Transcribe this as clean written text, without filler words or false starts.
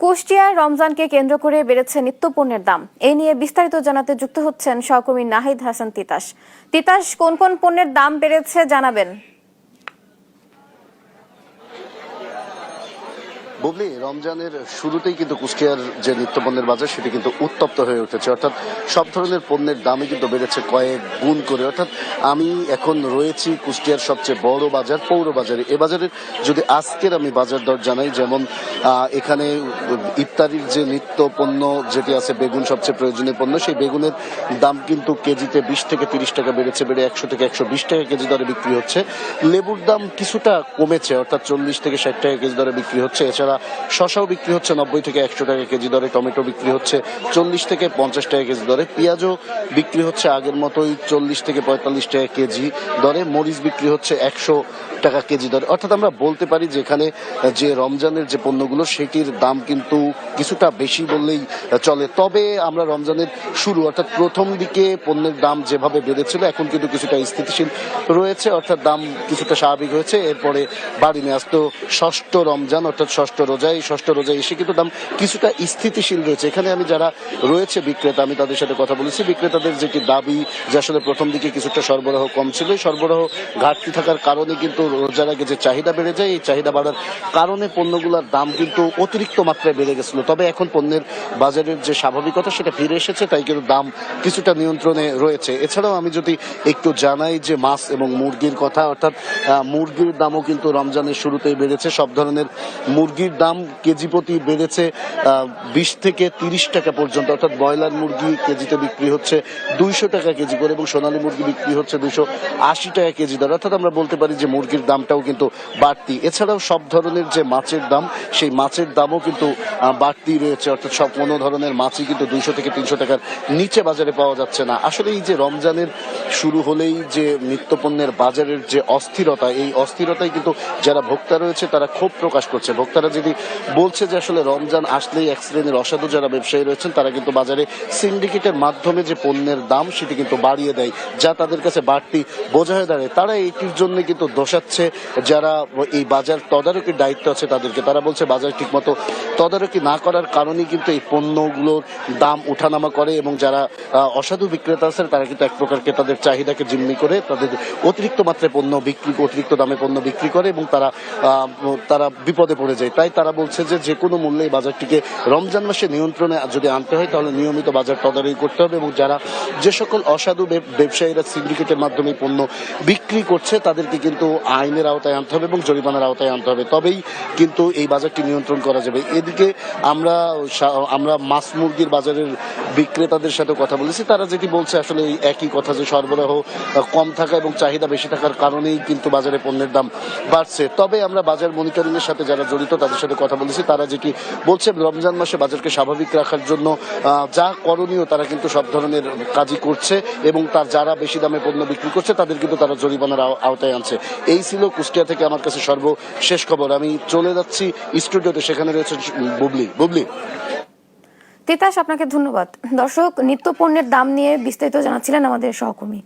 কুষ্টিয়ায় রমজানকে কেন্দ্র করে বেড়েছে নিত্যপণ্যের দাম। এ নিয়ে বিস্তারিত জানাতে যুক্ত হচ্ছেন সহকর্মী নাহিদ হাসান তিতাস। তিতাস, কোন কোন পণ্যের দাম বেড়েছে জানাবেন? বুবলি, রমজানের শুরুতেই কিন্তু কুষ্টিয়ার যে নিত্যপণ্যের বাজার সেটি কিন্তু উত্তপ্ত হয়ে উঠেছে। অর্থাৎ সব ধরনের পণ্যের দামই কিন্তু বেড়েছে কয়েক গুণ করে। অর্থাৎ আমি এখন রয়েছি কুষ্টিয়ার সবচেয়ে বড় বাজার পৌর বাজারে। এ বাজারের যদি আজকের আমি বাজার দর জানাই, যেমন এখানে ইফতারির যে নিত্য পণ্য যেটি আছে, বেগুন সবচেয়ে প্রয়োজনীয় পণ্য, সেই বেগুনের দাম কিন্তু কেজিতে 20 থেকে 30 টাকা বেড়েছে, বেড়ে 100 থেকে 120 টাকা কেজি দরে বিক্রি হচ্ছে। লেবুর দাম কিছুটা কমেছে, অর্থাৎ 40 থেকে 60 টাকা কেজি দরে বিক্রি হচ্ছে। এছাড়া শসাও বিক্রি হচ্ছে 90 থেকে 100 টাকা কেজি দরে, টমেটো বিক্রি হচ্ছে 40 থেকে 50 টাকা কেজি দরে, পেঁয়াজও বিক্রি হচ্ছে আগের মতোই 40 থেকে 45 টাকা কেজি দরে, মরিচ বিক্রি হচ্ছে 100 টাকা কেজি দরে। অর্থাৎ আমরা বলতে পারি যে এখানে যে রমজানের যে পণ্যগুলো সেটির দাম কিন্তু কিছুটা বেশি বললেই চলে। তবে আমরা রমজানের শুরু অর্থাৎ প্রথম দিকে পণ্যের দাম যেভাবে বেড়েছিল এখন কিন্তু কিছুটা স্থিতিশীল রয়েছে, অর্থাৎ দাম কিছুটা স্বাভাবিক হয়েছে। এরপরে বাড়িনি, আজ তো ষষ্ঠ রমজান অর্থাৎ ষষ্ঠ রোজায়, ষষ্ঠ রোজায় এসে কিন্তু দাম কিছুটা স্থিতিশীল রয়েছে। এখানে আমি যারা রয়েছে বিক্রেতা, আমি তাদের সাথে কথা বলেছি। বিক্রেতাদের যেটি দাবি যে আসলে প্রথম দিকে কিছুটা সরবরাহ কম ছিল, সরবরাহ ঘাটতি থাকার কারণে কিন্তু রোজার আগে যে চাহিদা বেড়ে যায়, এই চাহিদা বাড়ার কারণে পণ্যগুলোর দাম কিন্তু অতিরিক্ত মাত্রায় বেড়ে গেছিল। তবে এখন পণ্যের বাজারের যে স্বাভাবিকতা সেটা ফিরে এসেছে, তাই কিন্তু দাম কিছুটা নিয়ন্ত্রণে রয়েছে। এছাড়াও আমি যদি একটু জানাই যে মাছ এবং মুরগির কথা, অর্থাৎ মুরগির দামও কিন্তু রমজানের শুরুতেই বেড়েছে। সব ধরনের মুরগির দাম কেজি প্রতি বেড়েছে 20 থেকে 30 টাকা পর্যন্ত। অর্থাৎ ব্রয়লার মুরগি কেজিতে বিক্রি হচ্ছে 200 টাকা কেজি করে এবং সোনালী মুরগি বিক্রি হচ্ছে 280 টাকা কেজি দর। অর্থাৎ আমরা বলতে পারি যে মুরগির দামটাও কিন্তু বাড়তি। এছাড়াও সব ধরনের যে মাছের দাম, সেই মাছের দামও কিন্তু বাড়তি রয়েছে। অর্থাৎ সব কোনো ধরনের মাছই কিন্তু 200 থেকে 300 টাকার নিচে বাজারে পাওয়া যাচ্ছে না। আসলে এই যে রমজানের শুরু হলেই যে নিত্যপণ্যের বাজারের যে অস্থিরতা, এই অস্থিরতায় কিন্তু যারা ভোক্তা রয়েছে তারা ক্ষোভ প্রকাশ করছে। ভোক্তারা যদি বলছে যে আসলে রমজান আসলেই এক শ্রেণীর অসাধু যারা ব্যবসায়ী রয়েছেন তারা কিন্তু বাজারে সিন্ডিকেটের মাধ্যমে যে পণ্যের দাম সেটি কিন্তু বাড়িয়ে দেয়, যা তাদের কাছে বাড়তি বোঝা হয়ে দাঁড়ায়। তারা এইটির জন্য কিন্তু দোষাচ্ছে যারা এই বাজার তদারকির দায়িত্ব আছে তাদেরকে। তারা বলছে বাজার ঠিকমতো তদারকি না করার কারণেই কিন্তু এই পণ্যগুলোর দাম উঠানামা করে এবং যারা অসাধু বিক্রেতা আছেন তারা কিন্তু এক প্রকার ক্রেতাদের চাহিদাকে জিম্মি করে তাদের অতিরিক্ত মাত্রায় পণ্য বিক্রি, অতিরিক্ত দামে পণ্য বিক্রি করে এবং তারা বিপদে পড়ে যায়। তাই তারা বলছে যে কোনো মূল্যে এই বাজারটিকে রমজান মাসে নিয়ন্ত্রণে যদি আনতে হয় তাহলে নিয়মিত বাজার তদারকি করতে হবে এবং যারা যে সকল অসাধু ব্যবসায়ীরা সিন্ডিকেটের মাধ্যমে পণ্য বিক্রি করছে তাদেরকে কিন্তু আইনের আওতায় আনতে হবে এবং জরিমানার আওতায় আনতে হবে, তবেই কিন্তু এই বাজারটি নিয়ন্ত্রণ করা যাবে। এদিকে আমরা মাছ মুরগির বাজারের বিক্রেতাদের সাথে কথা বলেছি, তারা যেটি বলছে আসলে এই একই কথা যে সরবরাহ কম থাকা এবং চাহিদা বেশি থাকার কারণেই কিন্তু বাজারে পণ্যের দাম বাড়ছে। তবে আমরা বাজার মনিটরিং এর সাথে যারা জড়িত তাদের সাথে কথা বলেছি, তারা যেটি বলছে রমজান মাসে বাজারকে স্বাভাবিক রাখার জন্য যা করণীয় তারা কিন্তু সব ধরনের কাজই করছে এবং তার যারা বেশি দামে পণ্য বিক্রি করছে তাদের কিন্তু তারা জরিমানার আওতায় আনছে। এই ছিল কুষ্টিয়া থেকে আমার কাছে সর্বশেষ খবর। আমি চলে যাচ্ছি স্টুডিওতে, সেখানে রয়েছে বুবলি। তিতাস, আপনাকে ধন্যবাদ। দর্শক, নিত্যপণ্যের দাম নিয়ে বিস্তারিত জানাচ্ছিলেন আমাদের সহকর্মী।